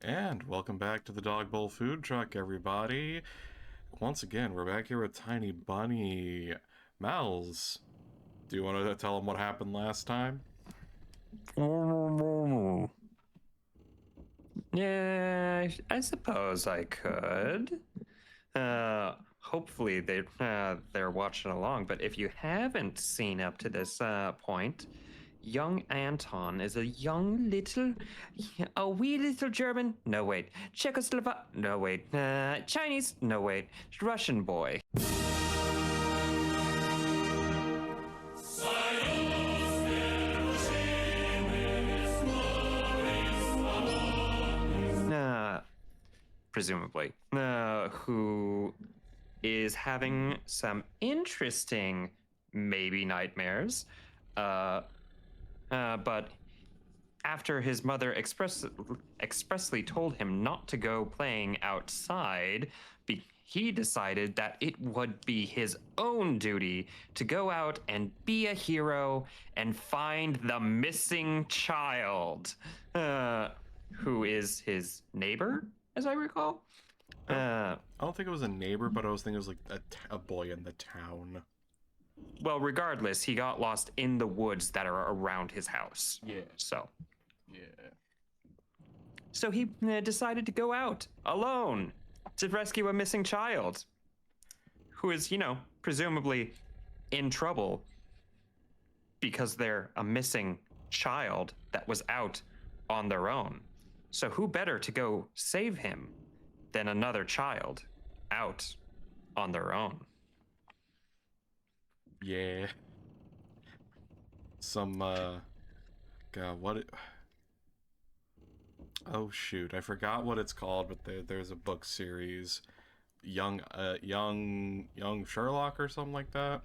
And welcome back to the Dog Bowl Food Truck, everybody. Once again, we're back here with Tiny Bunny. Mals, do you want to tell them what happened last time? Yeah, I suppose I could. Hopefully they're watching along. But if you haven't seen up to this point, young Anton is a wee little German. No wait, Czechoslovak. No wait, Chinese. No wait, Russian boy. Presumably, who is having some interesting, maybe nightmares. But after his mother expressly told him not to go playing outside, he decided that it would be his own duty to go out and be a hero and find the missing child, who is his neighbor, as I recall. I don't think it was a neighbor, but I was thinking it was like a boy in the town. Well, regardless, he got lost in the woods that are around his house. Yeah. So he decided to go out alone to rescue a missing child who is, presumably in trouble because they're a missing child that was out on their own. So who better to go save him than another child out on their own? Yeah. Oh shoot, I forgot what it's called, but there's a book series, young Sherlock or something like that.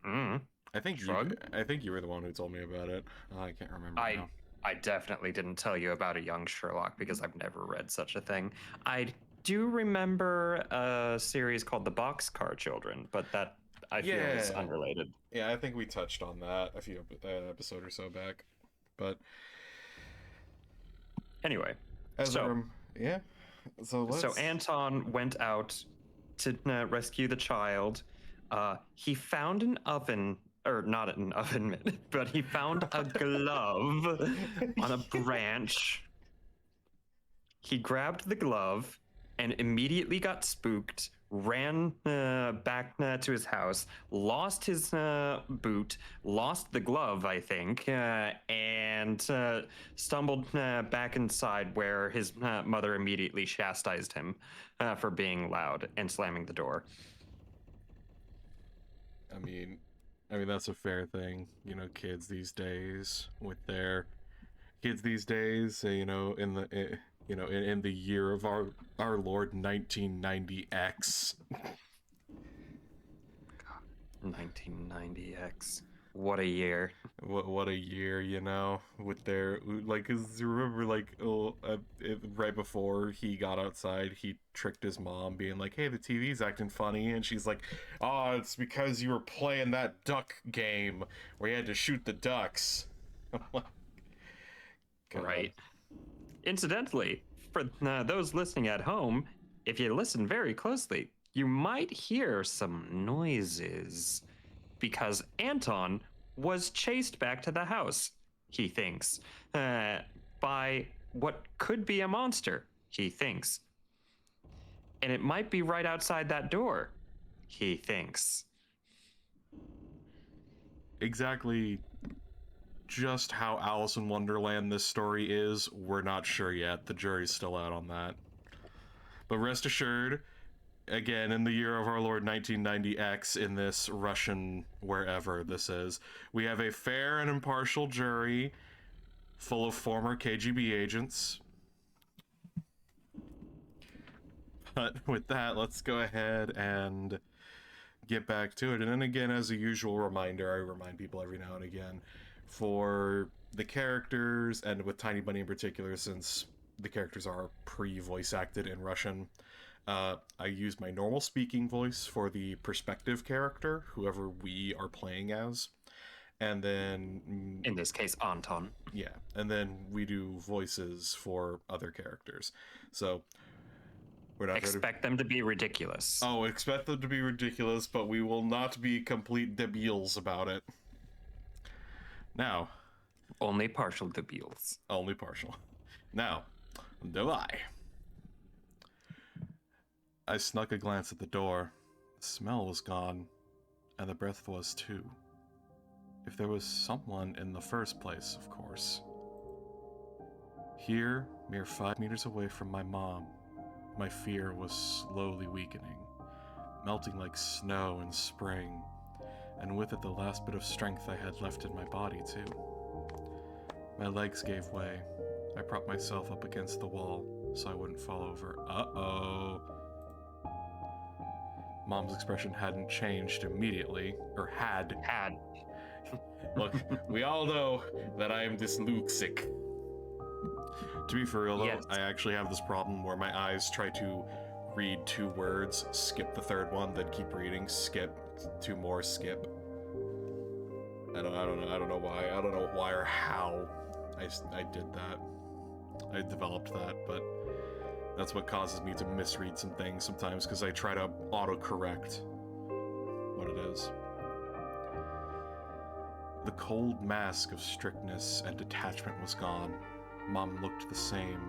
I think you were the one who told me about it. I can't remember now. I definitely didn't tell you about a young Sherlock because I've never read such a thing. I do remember a series called The Boxcar Children, but that I feel is unrelated. Yeah, I think we touched on that a few episode or so back. But anyway, so Anton went out to rescue the child. He found an oven, or not an oven mitt, but he found a glove on a branch. He grabbed the glove and immediately got spooked, ran back to his house, lost his boot, lost the glove, I think, and stumbled back inside where his mother immediately chastised him for being loud and slamming the door. I mean, that's a fair thing. Kids these days, in the year of our Lord 1990X. 1990X. What a year. What a year, with their, cause remember, right before he got outside, he tricked his mom being like, hey, the TV's acting funny, and she's like, oh, it's because you were playing that duck game where you had to shoot the ducks. Right. Incidentally, for those listening at home, if you listen very closely, you might hear some noises because Anton was chased back to the house, he thinks, by what could be a monster, he thinks. And it might be right outside that door, he thinks. Exactly just how Alice in Wonderland this story is, we're not sure yet. The jury's still out on that. But rest assured, again, in the year of our Lord 1990X, in this Russian wherever this is, we have a fair and impartial jury full of former KGB agents. But with that, let's go ahead and get back to it. And then again, as a usual reminder, I remind people every now and again, for the characters, and with Tiny Bunny in particular, since the characters are pre-voice acted in Russian, I use my normal speaking voice for the perspective character, whoever we are playing as. And then In this case, Anton. yeah, and then we do voices for other characters. So we're not Expect them to be ridiculous. Oh, expect them to be ridiculous, but we will not be complete debiles about it. Now, Only partial debiles. only partial. Now, do I snuck a glance at the door. The smell was gone, and the breath was too. If there was someone in the first place, of course. Here, mere 5 meters away from my mom, my fear was slowly weakening, melting like snow in spring, and with it the last bit of strength I had left in my body, too. My legs gave way. I propped myself up against the wall so I wouldn't fall over. Uh-oh. Mom's expression hadn't changed immediately, or had. Look, we all know that I am dyslexic. To be for real though, Yes. I actually have this problem where my eyes try to read 2 words, skip the third one, then keep reading, skip, 2 more, skip. I don't know why or how I did that. I developed that, but that's what causes me to misread some things sometimes because I try to autocorrect what it is. The cold mask of strictness and detachment was gone. Mom looked the same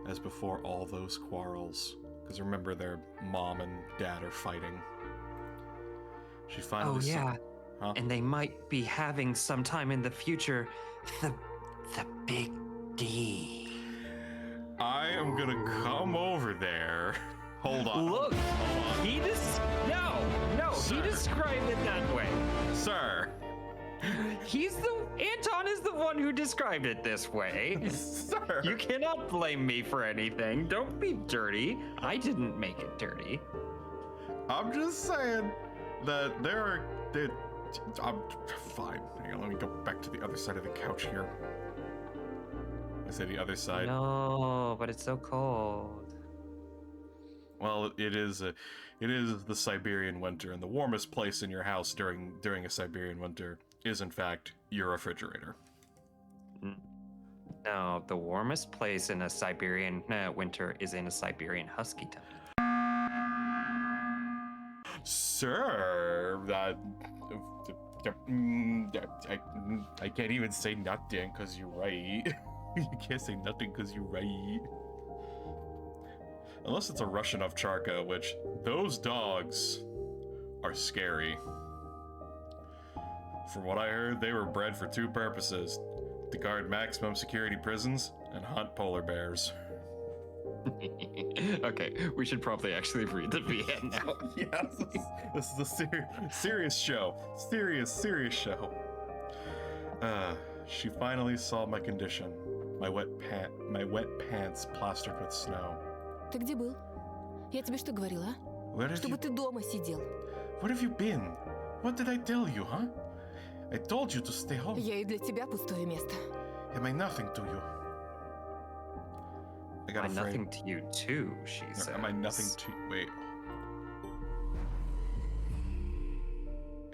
as before all those quarrels. Because remember, their mom and dad are fighting. She finally Oh yeah, Huh? and they might be having sometime in the future the big D. I am gonna come over there. Hold on. Look, Hold on. he Sir. described it that way. Sir. Anton is the one who described it this way. Sir. You cannot blame me for anything. Don't be dirty. I didn't make it dirty. I'm just saying that I'm fine. Hang on, let me go back to the other side of the couch here. I say the other side. No, but it's so cold. Well, it is the Siberian winter, and the warmest place in your house during a Siberian winter is in fact your refrigerator. No, the warmest place in a Siberian winter is in a Siberian husky tummy. Sir, I can't even say nothing because you're right. You can't say nothing because you're right. Unless it's a Russian ovcharka, which those dogs are scary. From what I heard, they were bred for 2 purposes: to guard maximum security prisons and hunt polar bears. Okay, we should probably actually read the VN now. Yes, this is a serious show. Serious show. She finally saw my condition. My wet pants plastered with snow. Ты где был? Я тебе что говорила, а? Where have Чтобы you ты дома сидел. Where have you been? What did I tell you, huh? I told you to stay home. Я и для тебя пустое место. Am I nothing to you? I got I'm afraid. nothing to you too, she Or says. am I nothing to wait?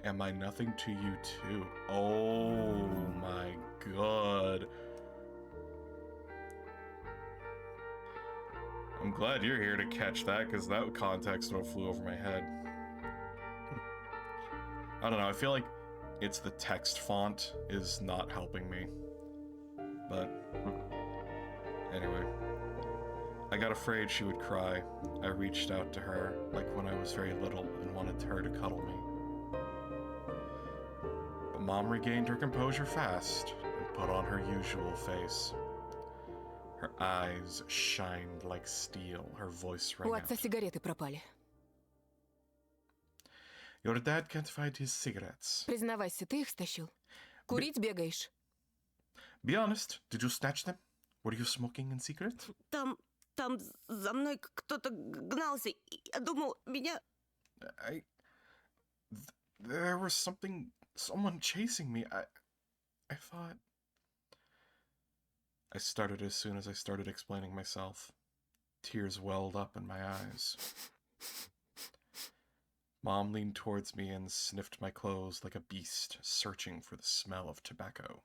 Am I nothing to you too? Oh my god. I'm glad you're here to catch that, because that context would have flew over my head. I don't know, I feel like it's the text font is not helping me. But anyway. I got afraid she would cry. I reached out to her, like when I was very little, and wanted her to cuddle me. But Mom regained her composure fast and put on her usual face. Her eyes shined like steel. Her voice rang У out. отца сигареты пропали. Your dad can't find his cigarettes. Признавайся, ты их стащил? Курить бегаешь? Be honest, did you snatch them? Were you smoking in secret? Там за мной кто-то гнался. Я думал, меня... There was someone chasing me. I thought... I started as soon as I started explaining myself. Tears welled up in my eyes. Mom leaned towards me and sniffed my clothes like a beast searching for the smell of tobacco.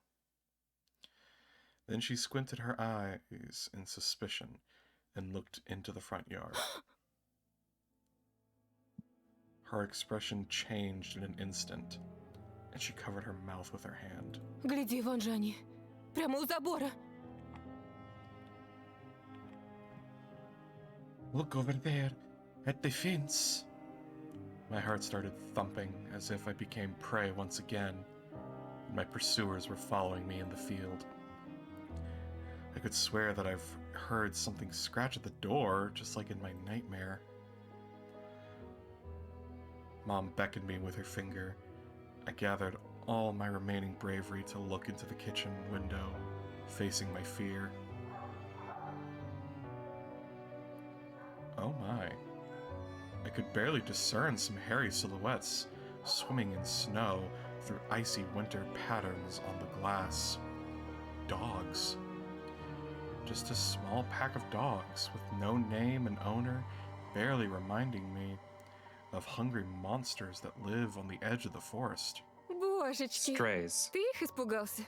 Then she squinted her eyes in suspicion and looked into the front yard. Her expression changed in an instant, and she covered her mouth with her hand. Гляди, вон же они. Прямо у забора. Look over there, at the fence. My heart started thumping as if I became prey once again, and my pursuers were following me in the field. I could swear that I've heard something scratch at the door, just like in my nightmare. Mom beckoned me with her finger. I gathered all my remaining bravery to look into the kitchen window, facing my fear. Oh my. I could barely discern some hairy silhouettes swimming in snow through icy winter patterns on the glass. Dogs. Just a small pack of dogs with no name and owner, barely reminding me of hungry monsters that live on the edge of the forest. Божечки. Strays. Ты их испугался?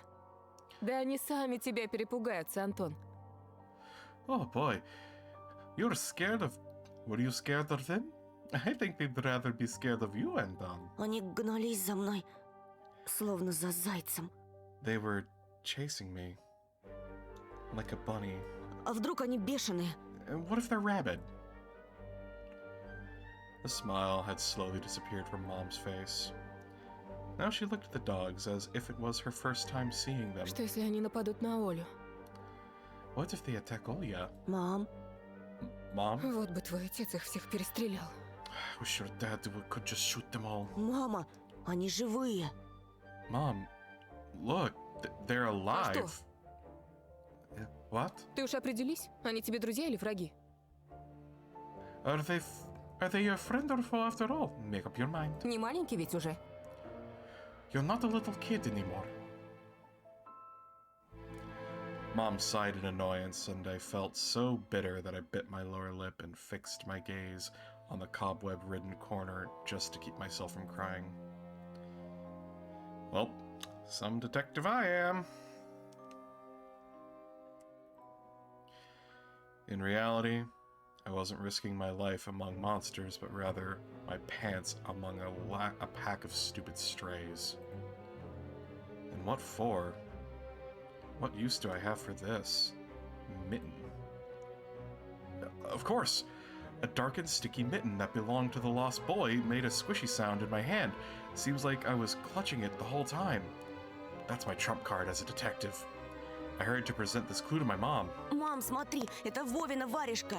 Да они сами тебя перепугаются, Антон. Oh boy. You're scared of... Were you scared of them? I think they'd rather be scared of you, Anton. Они гнались за мной, словно за зайцем. They were chasing me. Like a bunny. А вдруг они бешеные? And what if they're rabid? The smile had slowly disappeared from Mom's face. Now she looked at the dogs as if it was her first time seeing them. Что если они нападут на Олю? What if they attack Olya? Мам, Mom? Вот бы твой отец их всех перестрелял. I wish your dad could just shoot them all. мама, они живые. Mom, look, they're alive. что? What? Ты уж определись, они тебе друзья или враги? Are they your friend or foe after all? Make up your mind. Не маленький ведь уже. You're not a little kid anymore. Mom sighed in annoyance, and I felt so bitter that I bit my lower lip and fixed my gaze on the cobweb-ridden corner just to keep myself from crying. Well, some detective I am. In reality, I wasn't risking my life among monsters, but rather my pants among a pack of stupid strays. And what for? What use do I have for this? Mitten. Of course! A dark and sticky mitten that belonged to the lost boy made a squishy sound in my hand. Seems like I was clutching it the whole time. That's my trump card as a detective. I hurried to present this clue to my mom. Мам, смотри, это Вовина варежка.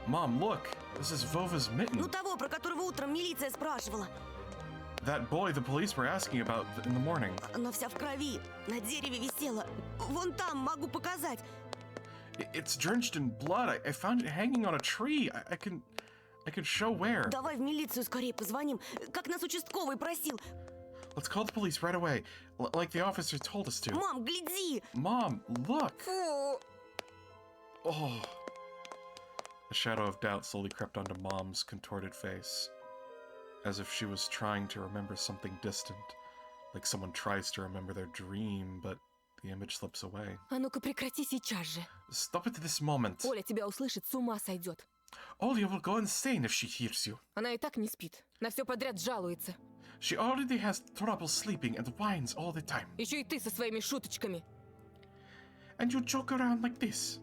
Mom, look! This is Vova's mitten. Ну того, про которого утром милиция спрашивала. That boy the police were asking about in the morning. Она вся в крови, на дереве висела. Вон там, могу показать. It's drenched in blood. I found it hanging on a tree. I can show where. Давай в милицию скорее позвоним, как нас участковый просил. Let's call the police right away, like the officer told us to. Мам, гляди! Mom, look! Фу! Oh. A shadow of doubt slowly crept onto Mom's contorted face, as if she was trying to remember something distant, like someone tries to remember their dream, but the image slips away. А ну-ка прекрати сейчас же. Stop it this moment. Оля тебя услышит, с ума сойдет. Olya will go insane if she hears you. Она и так не спит. На все подряд жалуется. She already has trouble sleeping and whines all the time. Еще и ты со своими шуточками. And you joke around like this.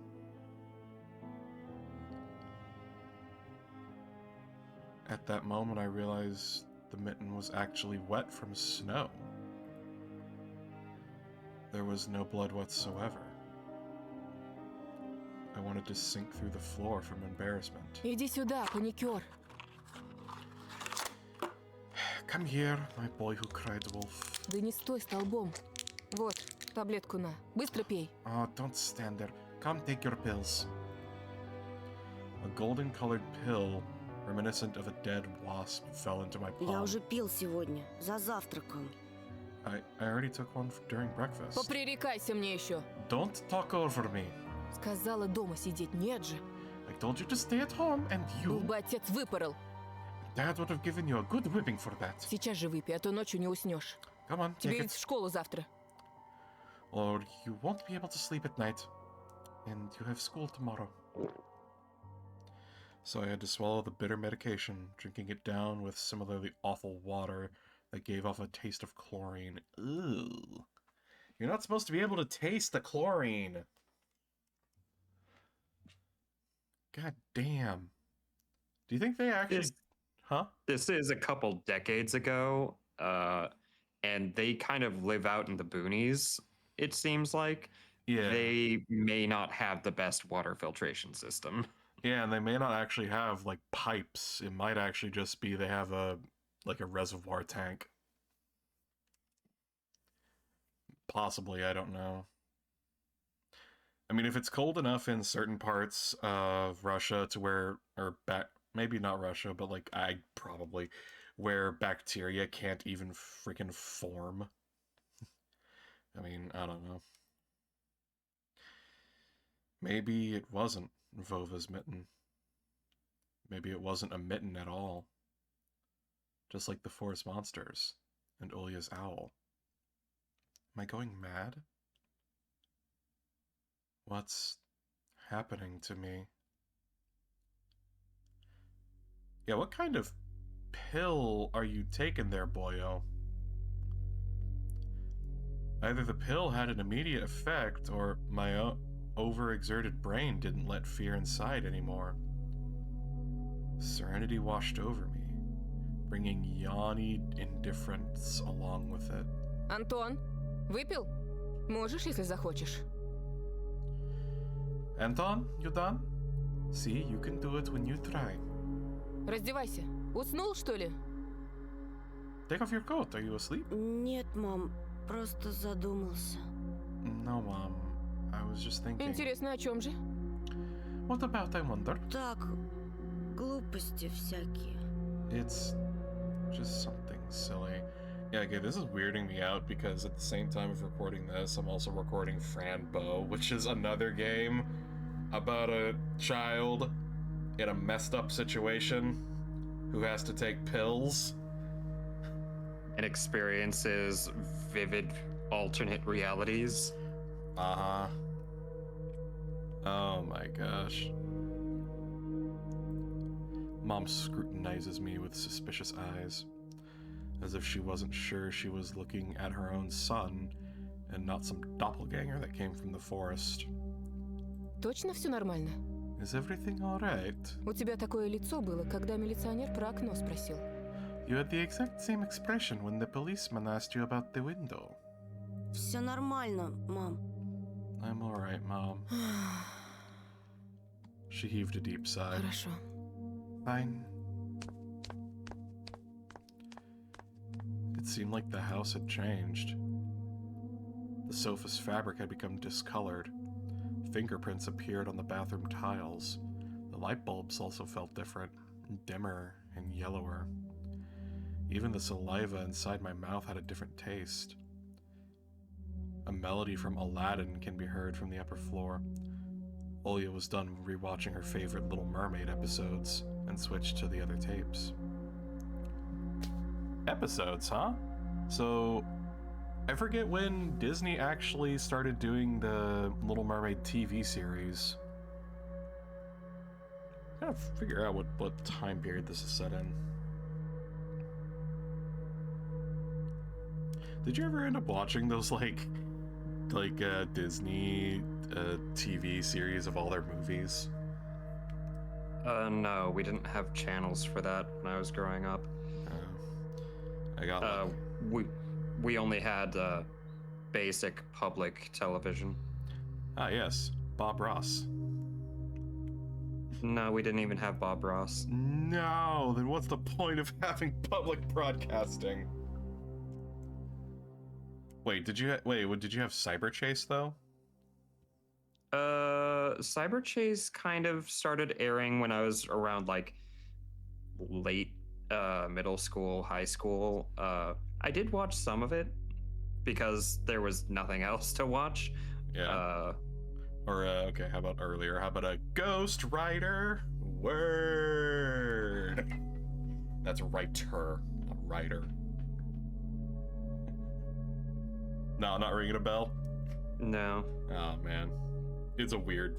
At that moment, I realized the mitten was actually wet from snow. There was no blood whatsoever. I wanted to sink through the floor from embarrassment. Иди сюда, паникер. Come here, my boy who cried wolf. Да не стой столбом. Вот, таблетку на. Быстро пей. Oh, don't stand there. Come take your pills. A golden-colored pill, reminiscent of a dead wasp, fell into my palm. Я уже пил сегодня, за завтраком. I already took one during breakfast. Попререкайся мне еще. Don't talk over me. Сказала дома сидеть, нет же. I told you to stay at home, and Был you... бы отец выпорол. Dad would have given you a good whipping for that. Сейчас же выпей, а то ночью не уснешь. Come on, Тебе take ведь в it. школу завтра. Or you won't be able to sleep at night. And you have school tomorrow. So I had to swallow the bitter medication, drinking it down with similarly awful water that gave off a taste of chlorine. Ooh. You're not supposed to be able to taste the chlorine. God damn. Do you think they actually... Huh? This is a couple decades ago, and they kind of live out in the boonies, it seems like. Yeah. They may not have the best water filtration system. Yeah, and they may not actually have, like, pipes. It might actually just be they have a reservoir tank. Possibly, I don't know. I mean, if it's cold enough in certain parts of Russia to where, maybe not Russia, but like where bacteria can't even freaking form. I mean, I don't know. Maybe it wasn't Vova's mitten. Maybe it wasn't a mitten at all. Just like the forest monsters and Ulya's owl. Am I going mad? What's happening to me? Yeah, what kind of pill are you taking there, boyo? Either the pill had an immediate effect, or my overexerted brain didn't let fear inside anymore. Serenity washed over me, bringing yawny indifference along with it. Антон, выпил? Можешь, если захочешь. Anton, you done? See, you can do it when you try. Раздевайся. Уснул, что ли? Take off your coat. Are you asleep? Нет, мам, просто задумался. No, Mom. I was just thinking. Интересно, о чем же? What about, I wonder? Так, глупости всякие. It's just something silly. Yeah, okay, this is weirding me out because at the same time of recording this, I'm also recording Fran Bow, which is another game about a child in a messed up situation who has to take pills. And experiences vivid alternate realities. Uh-huh. Oh my gosh. Mom scrutinizes me with suspicious eyes, as if she wasn't sure she was looking at her own son and not some doppelganger that came from the forest. Точно все нормально? Is everything alright? У тебя такое лицо было, когда милиционер про окно спросил. You had the exact same expression when the policeman asked you about the window. Все нормально, мам. I'm alright, Mom. She heaved a deep sigh. Хорошо. Fine. It seemed like the house had changed. The sofa's fabric had become discolored. Fingerprints appeared on the bathroom tiles. The light bulbs also felt different, dimmer and yellower. Even the saliva inside my mouth had a different taste. A melody from Aladdin can be heard from the upper floor. Olya was done rewatching her favorite Little Mermaid episodes and switched to the other tapes. Episodes, huh? So, I forget when Disney actually started doing the Little Mermaid TV series. I gotta figure out what time period this is set in. Did you ever end up watching those Disney TV series of all their movies? No, we didn't have channels for that when I was growing up. I got We only had basic public television. Ah, yes, Bob Ross. No, we didn't even have Bob Ross. No, then what's the point of having public broadcasting? Wait, did you have Cyber Chase though? Cyber Chase kind of started airing when I was around like late middle school, high school. I did watch some of it because there was nothing else to watch. Yeah. Okay, how about earlier? How about a Ghost Rider? Word. That's writer, not writer. No, not ringing a bell. No. Oh man, it was a weird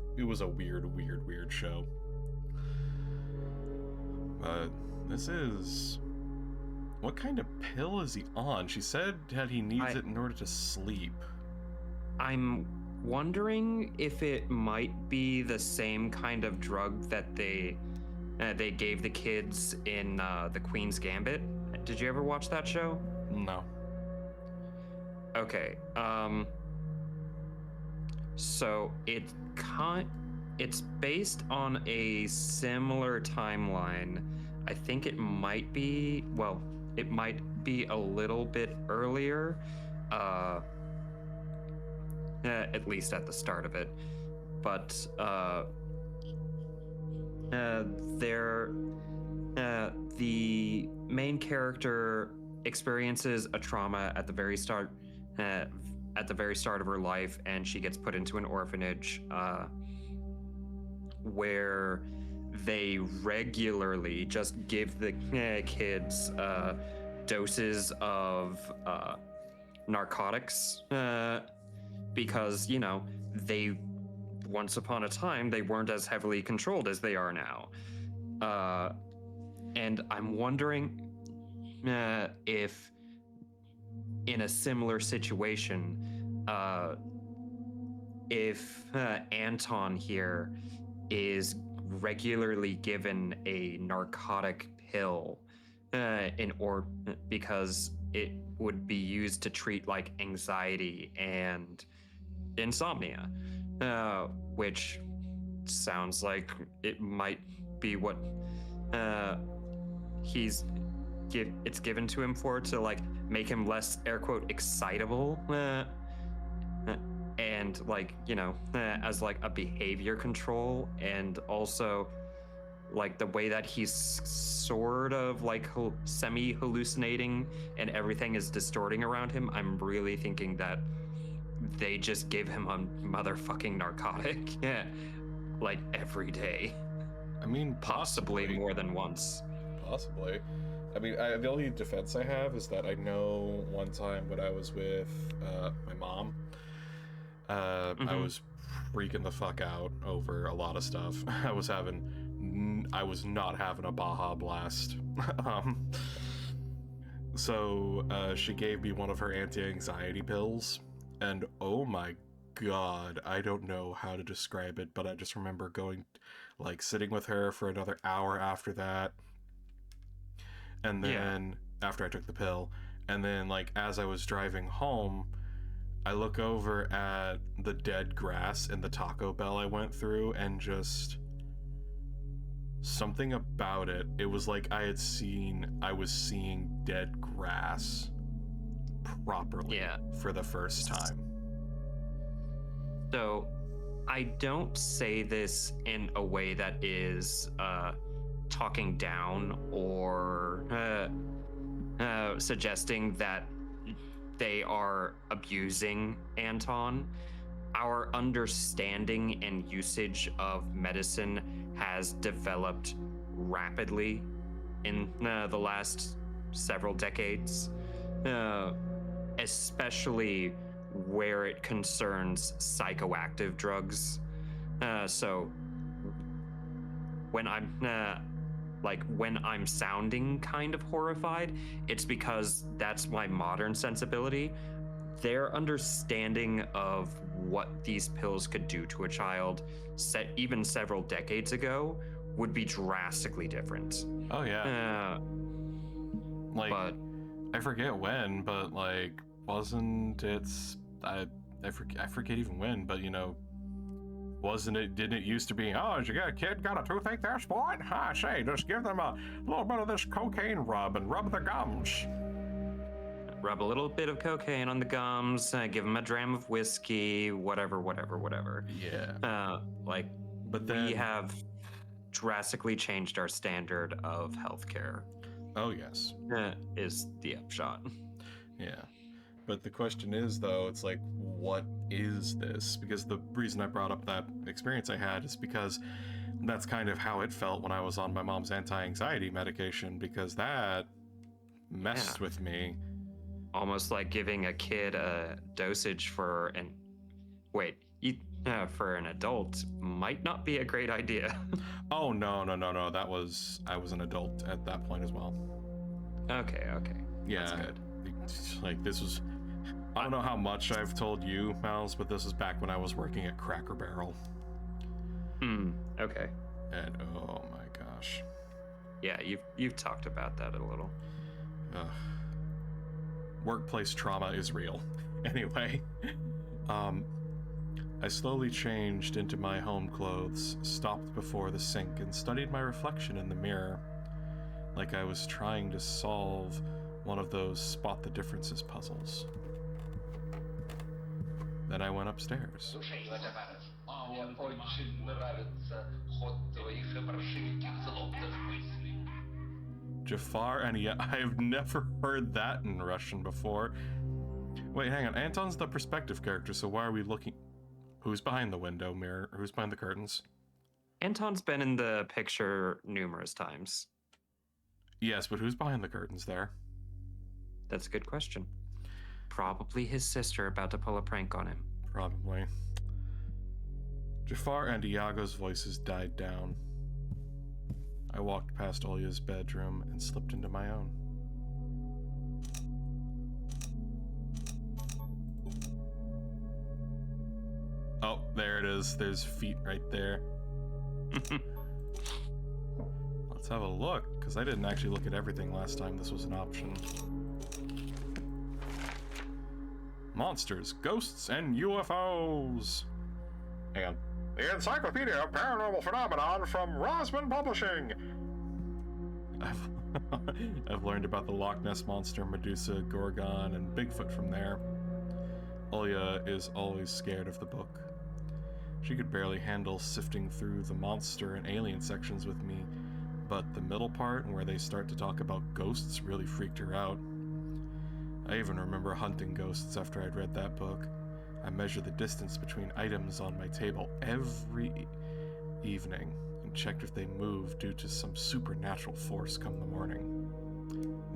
show. But this is, what kind of pill is he on? She said that he needs it in order to sleep. I'm wondering if it might be the same kind of drug that they gave the kids in the Queen's Gambit. Did you ever watch that show? No. Okay. So it's based on a similar timeline. I think it might be a little bit earlier. At least at the start of it. But the main character experiences a trauma at the very start of her life, and she gets put into an orphanage where they regularly just give the kids doses of narcotics because, you know, they once upon a time they weren't as heavily controlled as they are now. And I'm wondering if in a similar situation, if Anton here is regularly given a narcotic pill because it would be used to treat like anxiety and insomnia, which sounds like it might be what it's given to him for, to like make him less air quote excitable and like, you know, as like a behavior control, and also like the way that he's sort of like semi hallucinating and everything is distorting around him. I'm really thinking that they just give him a motherfucking narcotic like every day. I mean, possibly more than once. Possibly. I mean, the only defense I have is that I know one time when I was with my mom, I was freaking the fuck out over a lot of stuff. I was not having a Baja Blast. So she gave me one of her anti-anxiety pills, and oh my god, I don't know how to describe it, but I just remember sitting with her for another hour after that, and then after I took the pill, and then like as I was driving home, I look over at the dead grass in the Taco Bell I went through, and just something about it. It was like I was seeing dead grass properly for the first time. So I don't say this in a way that is talking down or suggesting that they are abusing Anton. Our understanding and usage of medicine has developed rapidly in the last several decades, especially where it concerns psychoactive drugs. So when I'm sounding kind of horrified, it's because that's my modern sensibility. Their understanding of what these pills could do to a child, even several decades ago, would be drastically different. Oh yeah. But I forget when, but like, wasn't it? I forget even when, but you know, didn't it used to be, oh, you got a kid got a toothache there, sport? I say, just give them a little bit of this cocaine rub and rub the gums. Rub a little bit of cocaine on the gums, give them a dram of whiskey, whatever. Yeah. But then we have drastically changed our standard of healthcare. Oh yes. Is the upshot. Yeah. But the question is, though, it's like, what is this? Because the reason I brought up that experience I had is because that's kind of how it felt when I was on my mom's anti-anxiety medication, because that messed with me. Almost like giving a kid a dosage for an for an adult might not be a great idea. Oh, no. I was an adult at that point as well. Okay. Yeah. That's good. Like, this was... I don't know how much I've told you, Miles, but this was back when I was working at Cracker Barrel. Okay. And, oh my gosh. Yeah, you've talked about that a little. Workplace trauma is real. Anyway, I slowly changed into my home clothes, stopped before the sink, and studied my reflection in the mirror, like I was trying to solve one of those spot the differences puzzles. Then I went upstairs. Jafar and I've never heard that in Russian before. Wait, hang on. Anton's the perspective character, so why are we looking... Who's behind the window mirror? Who's behind the curtains? Anton's been in the picture numerous times. Yes, but who's behind the curtains there? That's a good question. Probably his sister about to pull a prank on him. Probably. Jafar and Iago's voices died down. I walked past Olya's bedroom and slipped into my own. Oh, there it is. There's feet right there. Let's have a look, because I didn't actually look at everything last time this was an option. Monsters, ghosts, and UFOs. Hang on. The Encyclopedia of Paranormal Phenomenon from Rosman Publishing. I've learned about the Loch Ness Monster, Medusa, Gorgon, and Bigfoot from there. Olya is always scared of the book. She could barely handle sifting through the monster and alien sections with me, but the middle part, where they start to talk about ghosts, really freaked her out. I even remember hunting ghosts after I'd read that book. I measured the distance between items on my table every evening and checked if they moved due to some supernatural force come the morning.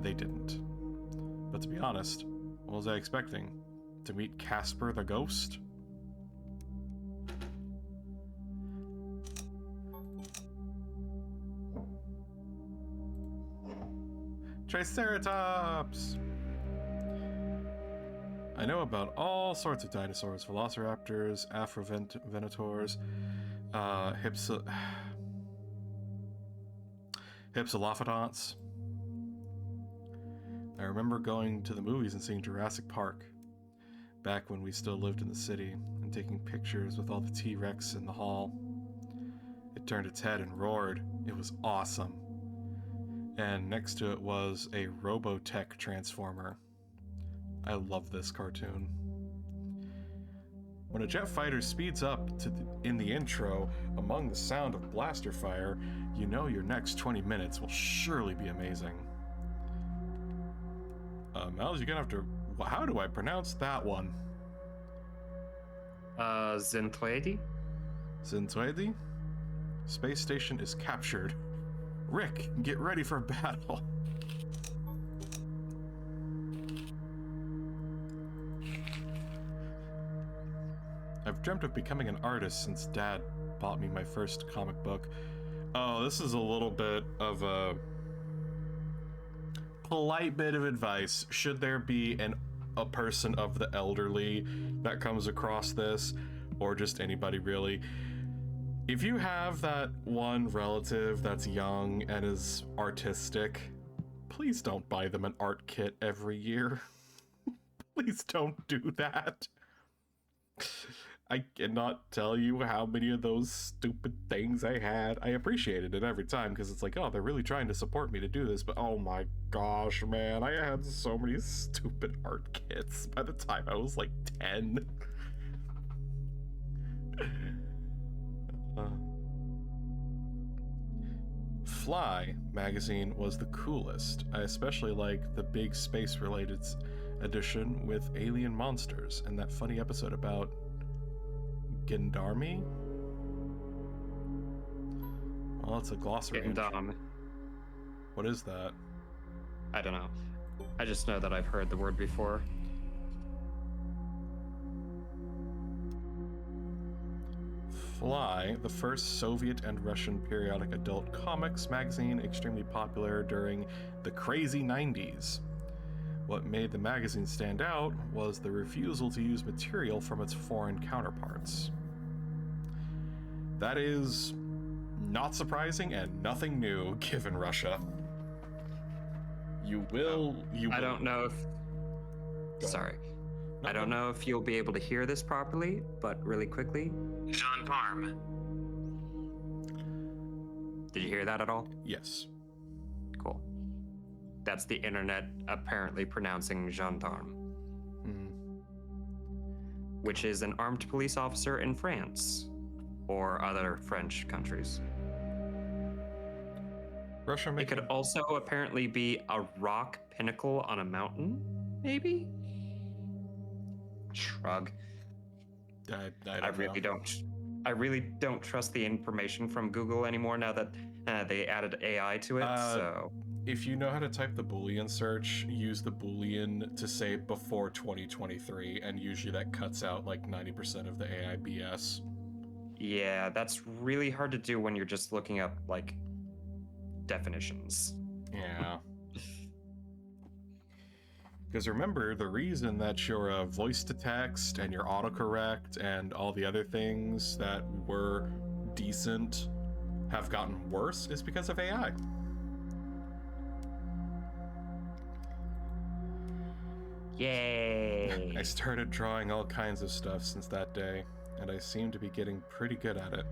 They didn't. But to be honest, what was I expecting? To meet Casper the ghost? Triceratops! I know about all sorts of dinosaurs: velociraptors, afrovenators, hypsilophodonts. I remember going to the movies and seeing Jurassic Park, back when we still lived in the city, and taking pictures with all the T-Rex in the hall. It turned its head and roared. It was awesome. And next to it was a Robotech Transformer. I love this cartoon. When a jet fighter speeds up in the intro, among the sound of blaster fire, you know your next 20 minutes will surely be amazing. Miles, you're gonna have to... How do I pronounce that one? Zintlady? Zintlady? Space station is captured. Rick, get ready for battle. I've dreamt of becoming an artist since Dad bought me my first comic book. Oh, this is a little bit of a polite bit of advice. Should there be a person of the elderly that comes across this, or just anybody really, if you have that one relative that's young and is artistic, please don't buy them an art kit every year. Please don't do that. I cannot tell you how many of those stupid things I had. I appreciated it every time because it's like, oh, they're really trying to support me to do this, but oh my gosh, man, I had so many stupid art kits by the time I was like 10. Fly magazine was the coolest. I especially liked the big space related edition with alien monsters and that funny episode about Gendarme. Well, it's a glossary. Getting dumb. What is that? I don't know. I just know that I've heard the word before. Fly, the first Soviet and Russian periodic adult comics magazine, extremely popular during the crazy 90s. What made the magazine stand out was the refusal to use material from its foreign counterparts. That is not surprising and nothing new given Russia. I don't know if... Go Sorry. No, I don't know if you'll be able to hear this properly, but really quickly. Gendarme. Did you hear that at all? Yes. Cool. That's the internet apparently pronouncing gendarme, which is an armed police officer in France or other French countries. Russia It could also apparently be a rock pinnacle on a mountain, maybe? Shrug. I really don't trust the information from Google anymore now that they added AI to it. So if you know how to type the Boolean search, use the Boolean to say before 2023, and usually that cuts out like 90% of the AI BS. yeah, that's really hard to do when you're just looking up like definitions. Yeah. Because remember, the reason that your voice to text and your autocorrect and all the other things that were decent have gotten worse is because of AI. Yay! I started drawing all kinds of stuff since that day, and I seem to be getting pretty good at it.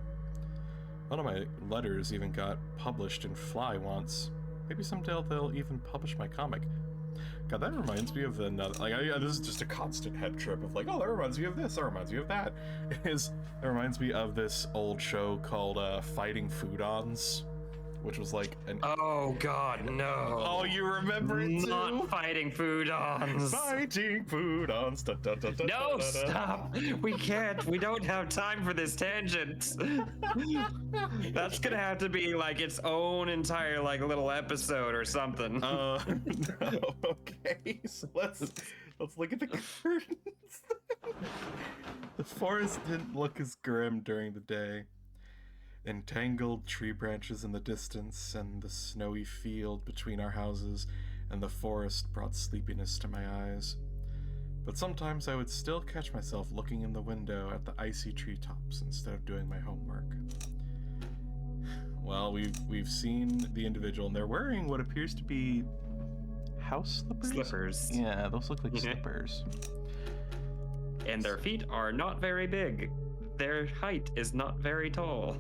One of my letters even got published in Fly once. Maybe someday they'll even publish my comic. God, that reminds me of another. This is just a constant head trip of like, oh, that reminds me of this. That reminds me of that. It reminds me of this old show called Fighting Foodons, which was like an. Oh God, no! Oh, you remember it too? Not Fighting Foodons. Fighting Foodons. Da, da, da, da, No, da, da. stop! We can't. We don't have time for this tangent. That's gonna have to be like its own entire like little episode or something. No. Okay, so let's look at the curtains. The forest didn't look as grim during the day. Entangled tree branches in the distance and the snowy field between our houses and the forest brought sleepiness to my eyes. But sometimes I would still catch myself looking in the window at the icy treetops instead of doing my homework. Well, we've seen the individual, and they're wearing what appears to be house slippers? Slippers. Yeah, those look like slippers. And their feet are not very big. Their height is not very tall.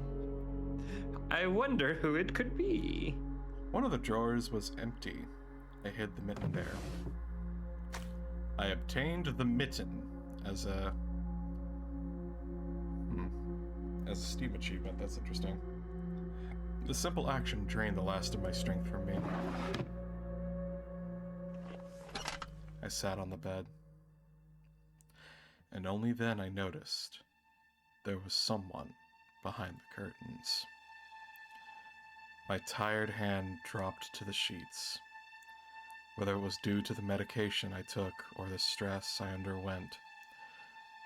I wonder who it could be. One of the drawers was empty. I hid the mitten there. I obtained the mitten as a Steam achievement. That's interesting. The simple action drained the last of my strength from me. I sat on the bed, and only then I noticed there was someone behind the curtains. My tired hand dropped to the sheets. Whether it was due to the medication I took or the stress I underwent,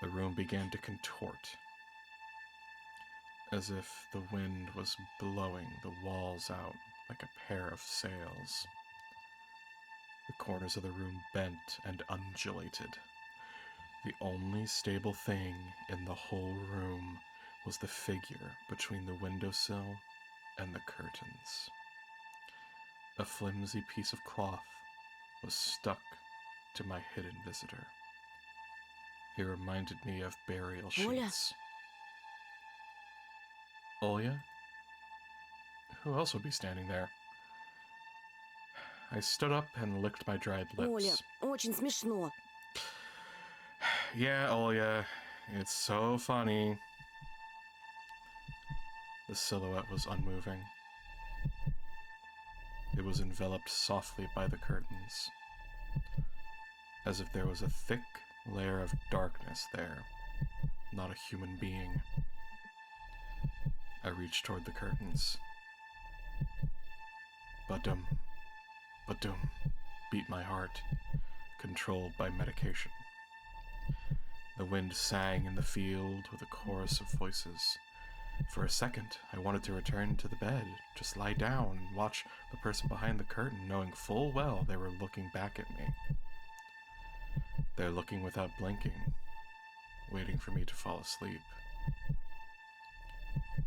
the room began to contort, as if the wind was blowing the walls out like a pair of sails. The corners of the room bent and undulated. The only stable thing in the whole room was the figure between the windowsill and the curtains. A flimsy piece of cloth was stuck to my hidden visitor. He reminded me of burial sheets. Olya? Who else would be standing there? I stood up and licked my dried lips. Оля, очень смешно. Yeah, Olya, it's so funny. The silhouette was unmoving. It was enveloped softly by the curtains. as if there was a thick layer of darkness there, not a human being. I reached toward the curtains. Ba-dum, ba-dum, beat my heart, controlled by medication. The wind sang in the field with a chorus of voices. For a second, I wanted to return to the bed, just lie down and watch the person behind the curtain, knowing full well they were looking back at me. They're looking without blinking, waiting for me to fall asleep.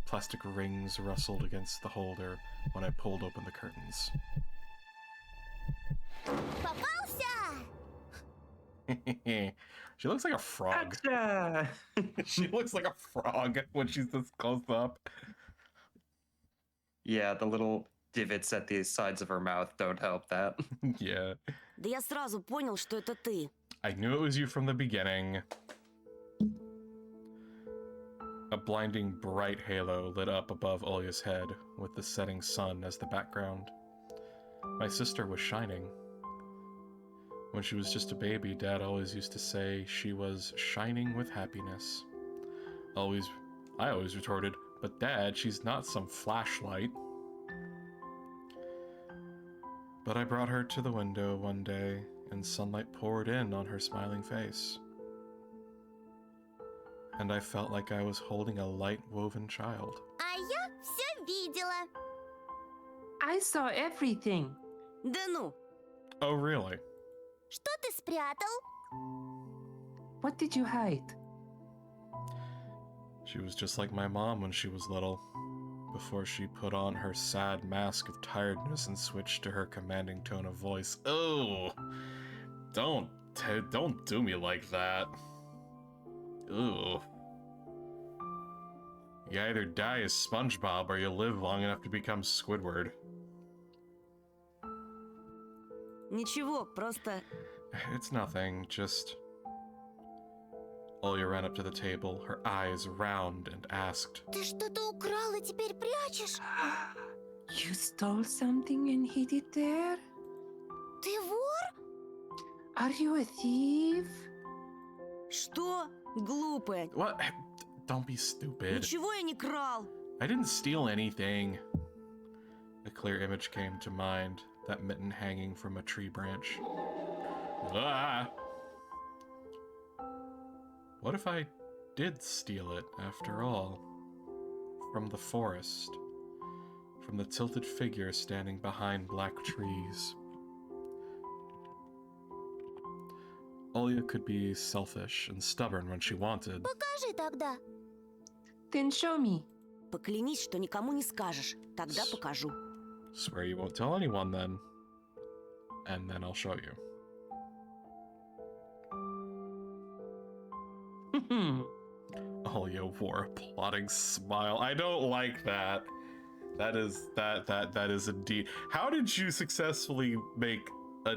Plastic rings rustled against the holder when I pulled open the curtains. Попался! She looks like a frog. Gotcha! She looks like a frog when she's this close up. Yeah, the little divots at the sides of her mouth don't help that. Yeah. Да я сразу понял, что это ты. I knew it was you from the beginning. A blinding bright halo lit up above Olya's head, with the setting sun as the background. My sister was shining. When she was just a baby, Dad always used to say she was shining with happiness. I always retorted, "But Dad, she's not some flashlight." But I brought her to the window one day, and sunlight poured in on her smiling face. And I felt like I was holding a light-woven child. А я все видела. I saw everything. Да ну, Oh, really? Что ты спрятал? What did you hide? She was just like my mom when she was little, before she put on her sad mask of tiredness and switched to her commanding tone of voice. Oh, don't do me like that. Ugh. You either die as SpongeBob or you live long enough to become Squidward. ничего, просто... It's nothing, just... Olya ran up to the table, her eyes round, and asked, Ты что-то украл и теперь прячешь? You stole something and hid it there? Ты вор? Are you a thief? Что? Глупая. What? Don't be stupid. Ничего я не крал. I didn't steal anything. A clear image came to mind, that mitten hanging from a tree branch. Ah! What if I did steal it, after all? From the forest. From the tilted figure standing behind black trees. Olya could be selfish and stubborn when she wanted. Покажи тогда. Then show me. Поклянись, что никому не скажешь. Тогда покажу. Swear you won't tell anyone then. And then I'll show you. Olya wore a plotting smile. I don't like that. That is indeed. How did you successfully make a...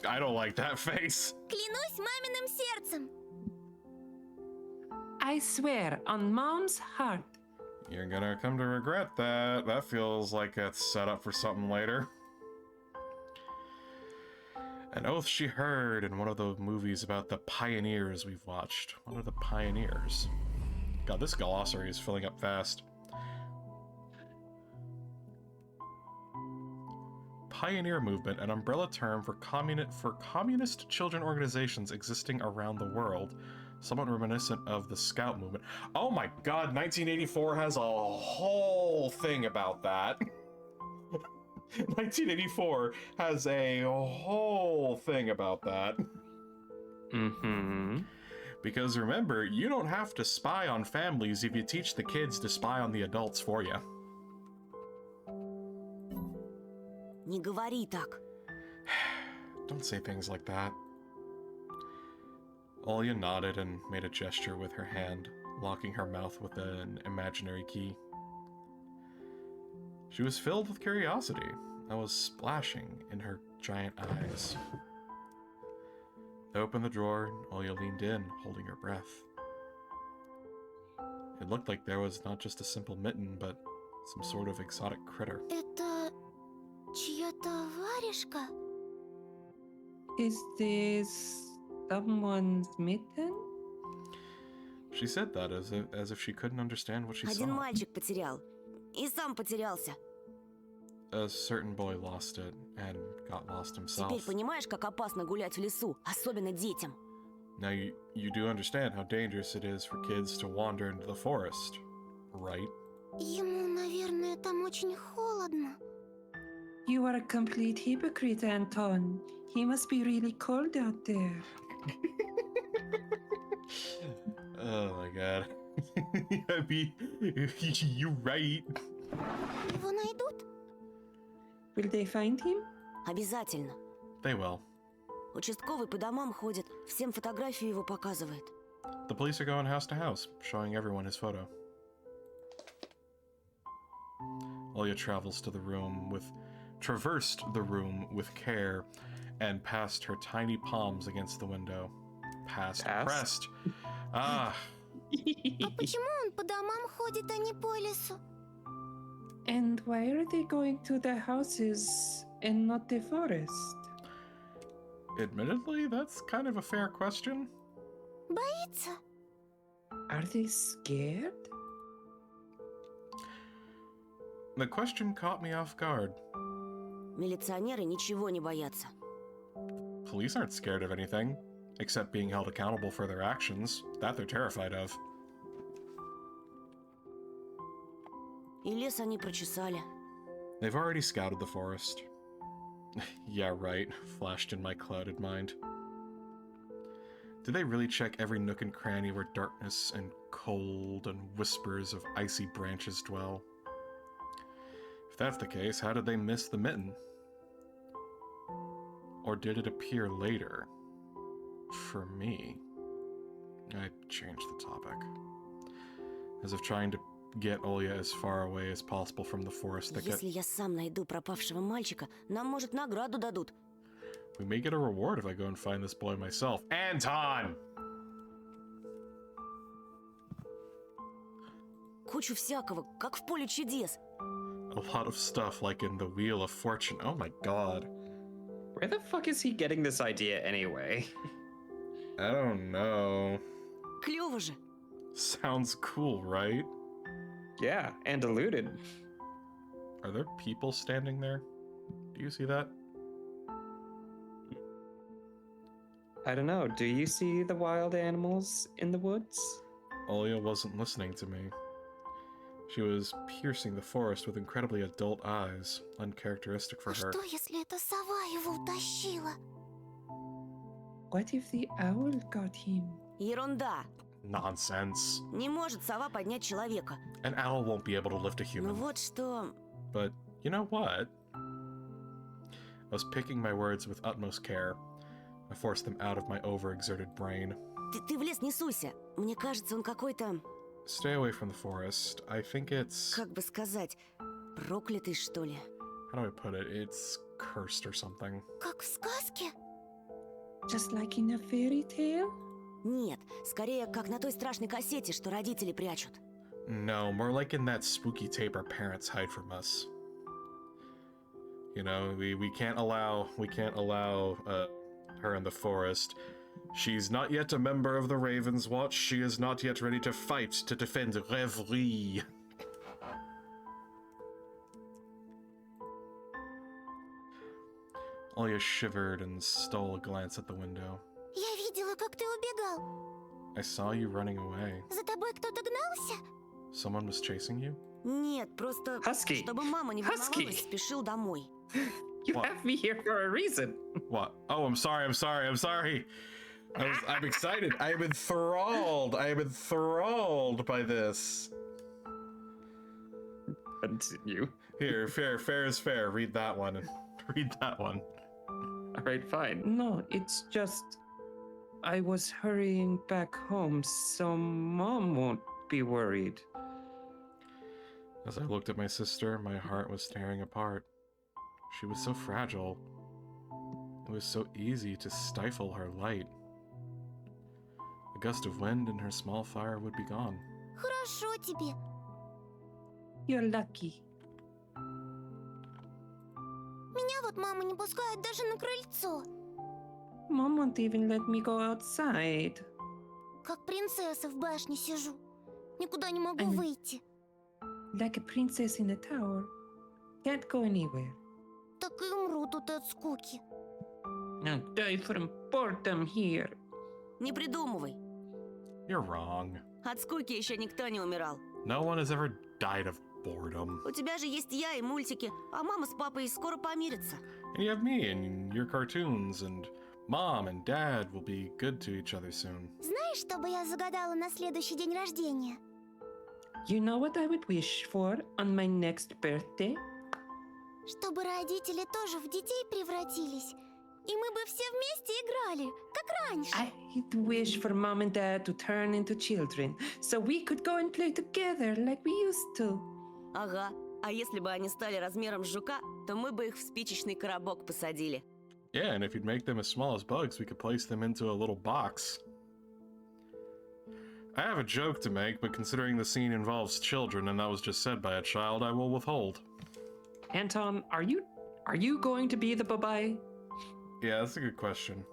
I don't like that face. Клянусь маминым сердцем. I swear on Mom's heart. You're gonna come to regret that. That feels like it's set up for something later. An oath she heard in one of the movies about the pioneers we've watched. What are the pioneers? God, this glossary is filling up fast. Pioneer movement, an umbrella term for communist children organizations existing around the world, somewhat reminiscent of the Scout movement. Oh my god, 1984 has a whole thing about that. 1984 has a whole thing about that. Mm-hmm. Because remember, you don't have to spy on families if you teach the kids to spy on the adults for you. Не говори так. Don't say things like that. Olya nodded and made a gesture with her hand, locking her mouth with an imaginary key. She was filled with curiosity that was splashing in her giant eyes. I opened the drawer and Olya leaned in, holding her breath. It looked like there was not just a simple mitten, but some sort of exotic critter. Это чья-то варежка? Is this someone's mitten? She said that as if she couldn't understand what she Один saw. мальчик потерял. И сам потерялся. A certain boy lost it and got lost himself. Теперь понимаешь, как опасно гулять в лесу, особенно детям? Now you do understand how dangerous it is for kids to wander into the forest, right? Ему, наверное, там очень холодно. You are a complete hypocrite, Anton. He must be really cold out there. Oh my god. I mean, you're right. Его найдут? Will they find him? Обязательно. They will. Участковый по домам ходит, всем фотографию его показывает. The police are going house to house, showing everyone his photo. Olya traversed the room with care, and passed her tiny palms against the window. Pressed. Ah. А почему он по домам ходит, а не по лесу? And why are they going to the houses and not the forest? Admittedly, that's kind of a fair question. Боится? Are they scared? The question caught me off guard. Милиционеры ничего не боятся. Police aren't scared of anything, except being held accountable for their actions. That they're terrified of. И лес они прочесали. They've already scouted the forest. Yeah, right, flashed in my clouded mind. Did they really check every nook and cranny where darkness and cold and whispers of icy branches dwell? If that's the case, how did they miss the mitten? Or did it appear later? For me? I changed the topic. As if trying to get Olya as far away as possible from the forest that Если я сам найду пропавшего мальчика, нам, может, награду дадут. we may get a reward if I go and find this boy myself. Anton! Кучу всякого, как в поле чудес. A lot of stuff like in the Wheel of Fortune. Oh my god. Where the fuck is he getting this idea anyway? I don't know. Клево же. Sounds cool, right? Yeah, and eluded. Are there people standing there? Do you see that? I don't know, do you see the wild animals in the woods? Olya wasn't listening to me. She was piercing the forest with incredibly adult eyes, uncharacteristic for А her. что, если эта сова его утащила? What if the owl got him? Ерунда. Nonsense. Не может сова поднять человека. An owl won't be able to lift a Ну human. вот что... But you know what? I was picking my words with utmost care. I forced them out of my overexerted brain. Ты в лес не суйся. Мне кажется, он какой-то... Stay away from the forest. I think it's... Как бы сказать... Проклятый, что ли? How do I put it? It's cursed or something. Как в сказке? Just like in a fairy tale? Нет, скорее, как на той страшной кассете, что родители прячут. No, more like in that spooky tape our parents hide from us. You know, we can't allow her in the forest. She's not yet a member of the Raven's Watch. She is not yet ready to fight to defend Rêverie. Olya shivered and stole a glance at the window. Я видела, как ты убегал. I saw you running away. За тобой кто-то гнался? Someone was chasing you? Нет, просто... Husky. Чтобы мама не Husky. волновалась, спешил домой. You What? have me here for a reason. What? Oh, I'm sorry. I'm excited. I am enthralled by this. Continue. Here, fair is fair. Read that one. Read that one. Alright, fine. No, it's just I was hurrying back home so Mom won't be worried. As I looked at my sister, my heart was tearing apart. She was so fragile. It was so easy to stifle her light. A gust of wind and her small fire would be gone. Хорошо тебе. You're lucky. Меня вот мама не пускает даже на крыльцо. Mom won't even let me go outside. Как принцесса в башне сижу. Никуда не могу Ань. выйти. Like a princess in a tower. Can't go anywhere. Так и умру тут от скуки. I'll die from boredom here. Не придумывай. You're wrong. От скуки еще никто не умирал. No one has ever died of boredom. У тебя же есть я и мультики, а мама с папой скоро помирятся. And you have me and your cartoons, and Mom and Dad will be good to each other soon. Знаешь, что бы я загадала на следующий день рождения? You know what I would wish for on my next birthday? Чтобы родители тоже в детей превратились. И мы бы все вместе играли, как раньше. I'd wish for Mom and Dad to turn into children, so we could go and play together like we used to. Ага. А если бы они стали размером с жука, то мы бы их в спичечный коробок посадили. Yeah, and if you'd make them as small as bugs, we could place them into a little box. I have a joke to make, but considering the scene involves children and that was just said by a child, I will withhold. Anton, are you going to be the babai? Yeah, that's a good question.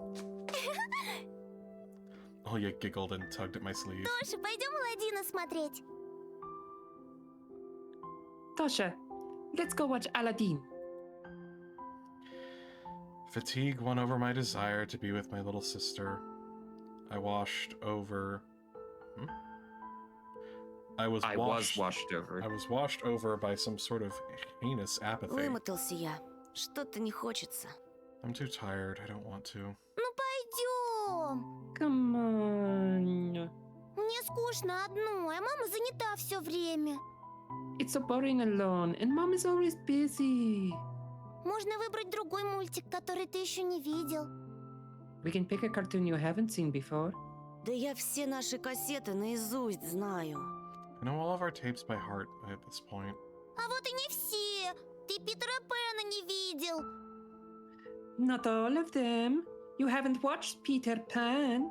Oh, you giggled and tugged at my sleeve. Тоша, пойдем Аладдина смотреть. Tosha, let's go watch Aladdin. Fatigue won over my desire to be with my little sister. I washed over... I was washed over. I was washed over by some sort of heinous apathy. Вымотался я. Что-то не хочется. I'm too tired. I don't want to. Ну пойдем. Come on. Мне скучно одной, а мама занята все время. It's so boring alone, and Mom is always busy. Можно выбрать другой мультик, который ты еще не видел. We can pick a cartoon you haven't seen before. Да я все наши кассеты наизусть знаю. I know all of our tapes by heart at this point. А вот и не все. Ты Питера Пэна не видел. Not all of them. You haven't watched Peter Pan.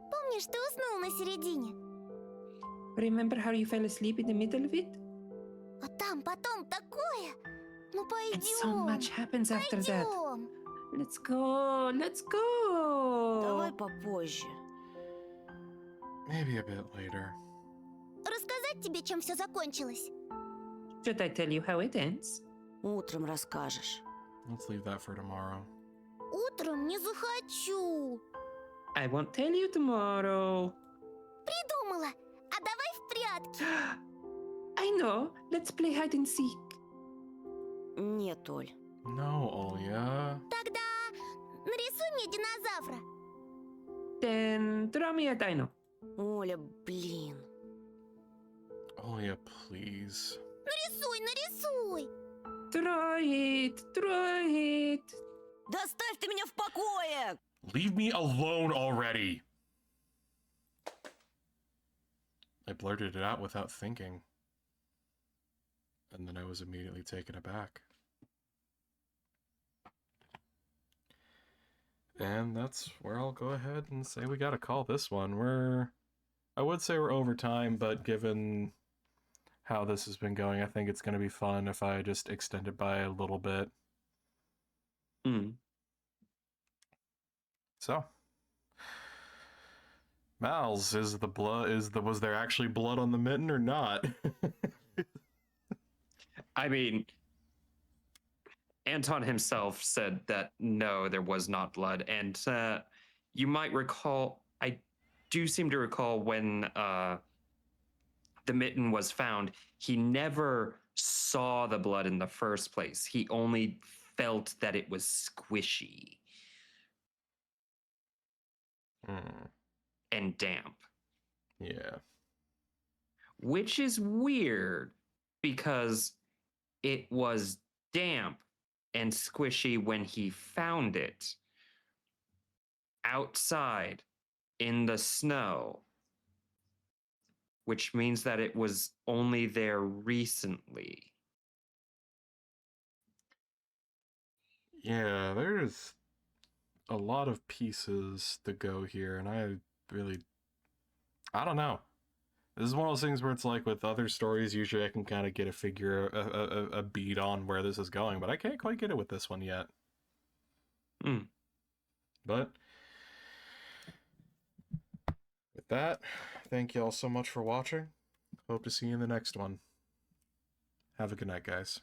Помнишь, ты уснул на середине? Remember how you fell asleep in the middle of it? А там потом такое. Ну And so пойдем. much happens after that. Пойдем. Let's go, let's go. Давай попозже. Maybe a bit later. Рассказать тебе, чем все закончилось? Should I tell you how it ends? Утром расскажешь. Let's leave that for tomorrow. Утром не захочу. I won't tell you tomorrow. Придумала. А давай в прятки. I know. Let's play hide and seek. Нет, Оль. No, Olya. Тогда нарисуй мне динозавра. Then draw me a dino. Оля, блин. Olya, please. Нарисуй, нарисуй. Draw it, draw it. Да оставь ты меня в покое! Leave me alone already! I blurted it out without thinking. And then I was immediately taken aback. And that's where I'll go ahead and say we gotta call this one. I would say we're over time, but given how this has been going, I think it's gonna be fun if I just extend it by a little bit. So, Mal's, was there actually blood on the mitten or not? I mean, Anton himself said that no, there was not blood, and you might recall. I do seem to recall when the mitten was found, he never saw the blood in the first place. He only felt that it was squishy and damp. Yeah. Which is weird because it was damp and squishy when he found it outside in the snow, which means that it was only there recently. Yeah, there's a lot of pieces to go here, and I don't know. This is one of those things where it's like with other stories, usually I can kind of get a beat on where this is going, but I can't quite get it with this one yet. But that, thank you all so much for watching. Hope to see you in the next one. Have a good night, guys.